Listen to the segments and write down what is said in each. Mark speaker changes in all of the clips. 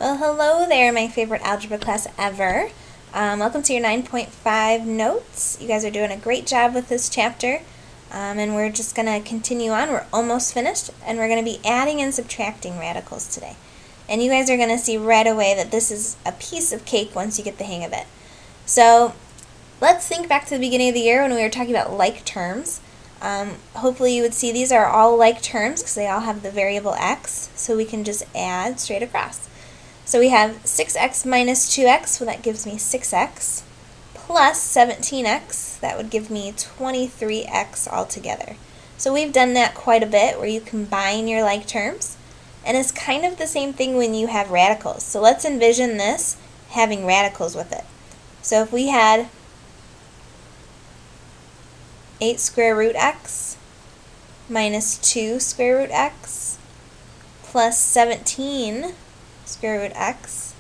Speaker 1: Well, hello there, my favorite algebra class ever. Welcome to your 9.5 notes. You guys are doing a great job with this chapter, and we're just going to continue on. We're almost finished, and we're going to be adding and subtracting radicals today. And you guys are going to see right away that this is a piece of cake once you get the hang of it. So let's think back to the beginning of the year when we were talking about like terms. Hopefully you would see these are all like terms because they all have the variable x, so we can just add straight across. So we have 6x minus 2x, well that gives me 6x, plus 17x, that would give me 23x altogether. So we've done that quite a bit where you combine your like terms, and it's kind of the same thing when you have radicals. So let's envision this having radicals with it. So if we had 8 square root x minus 2 square root x plus 17 square root x,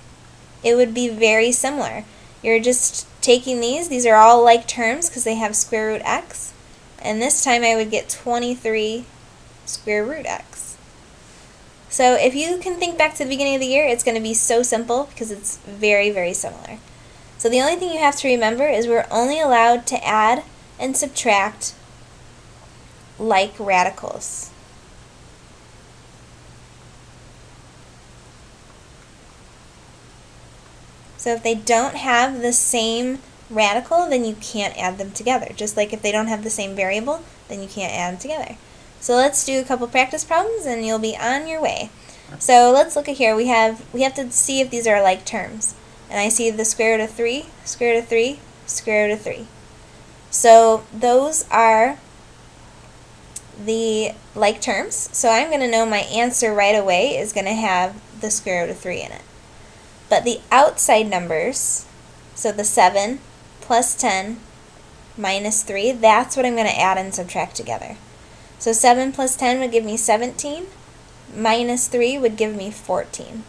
Speaker 1: it would be very similar. You're just taking these are all like terms because they have square root x, and this time I would get 23 square root x. So if you can think back to the beginning of the year, it's going to be so simple because it's very, very similar. So the only thing you have to remember is we're only allowed to add and subtract like radicals. So if they don't have the same radical, then you can't add them together. Just like if they don't have the same variable, then you can't add them together. So let's do a couple practice problems and you'll be on your way. So let's look at here. We have to see if these are like terms. And I see the square root of 3, square root of 3, square root of 3. So those are the like terms. So I'm going to know my answer right away is going to have the square root of 3 in it. But the outside numbers, so the 7 plus 10 minus 3, that's what I'm going to add and subtract together. So 7 plus 10 would give me 17, minus 3 would give me 14.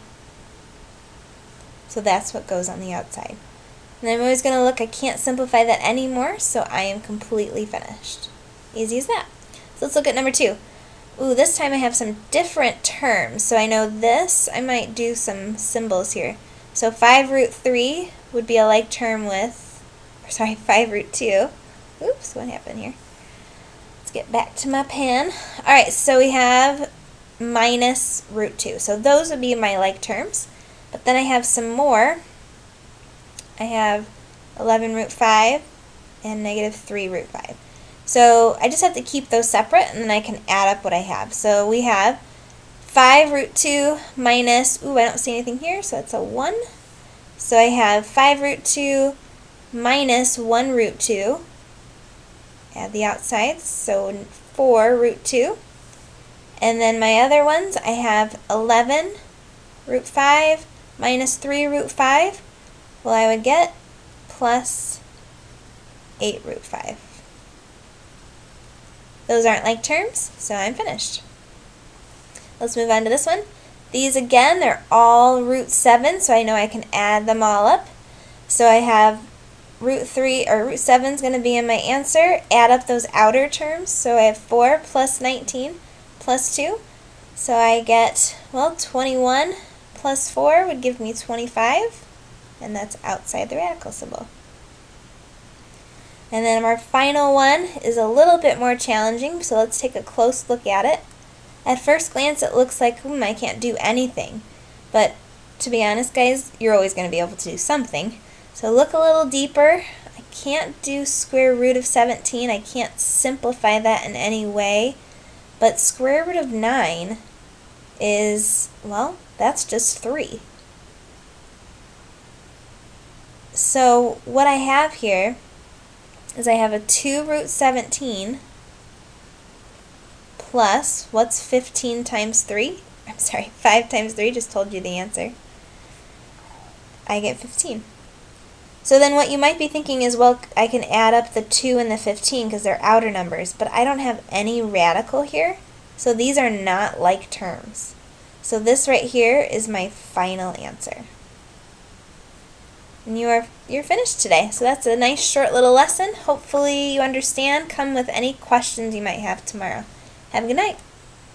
Speaker 1: So that's what goes on the outside. And I'm always going to look, I can't simplify that anymore, so I am completely finished. Easy as that. So let's look at number 2. Ooh, this time I have some different terms. So I know this, I might do some symbols here. So 5 root 3 would be a like term with, 5 root 2. Oops, what happened here? Let's get back to my pen. Alright, so we have minus root 2. So those would be my like terms. But then I have some more. I have 11 root 5 and negative 3 root 5. So I just have to keep those separate and then I can add up what I have. So we have 5 root 2 minus, ooh, I don't see anything here, so that's a 1. So I have 5 root 2 minus 1 root 2. Add the outsides, so 4 root 2. And then my other ones, I have 11 root 5 minus 3 root 5. Well, I would get plus 8 root 5. Those aren't like terms, so I'm finished. Let's move on to this one. These again, they're all root 7, so I know I can add them all up. So I have root 7 is going to be in my answer. Add up those outer terms. So I have 4 plus 19 plus 2. So I get, well, 21 plus 4 would give me 25. And that's outside the radical symbol. And then our final one is a little bit more challenging, so let's take a close look at it. At first glance it looks like, I can't do anything. But to be honest guys, you're always going to be able to do something. So look a little deeper. I can't do square root of 17. I can't simplify that in any way. But square root of 9 is, well, that's just 3. So what I have here is I have a 2 root 17 plus, what's 15 times 3? I'm sorry, 5 times 3, just told you the answer. I get 15. So then what you might be thinking is, well, I can add up the 2 and the 15 because they're outer numbers, but I don't have any radical here, so these are not like terms. So this right here is my final answer. And you're finished today. So that's a nice short little lesson. Hopefully you understand. Come with any questions you might have tomorrow. Have a good night.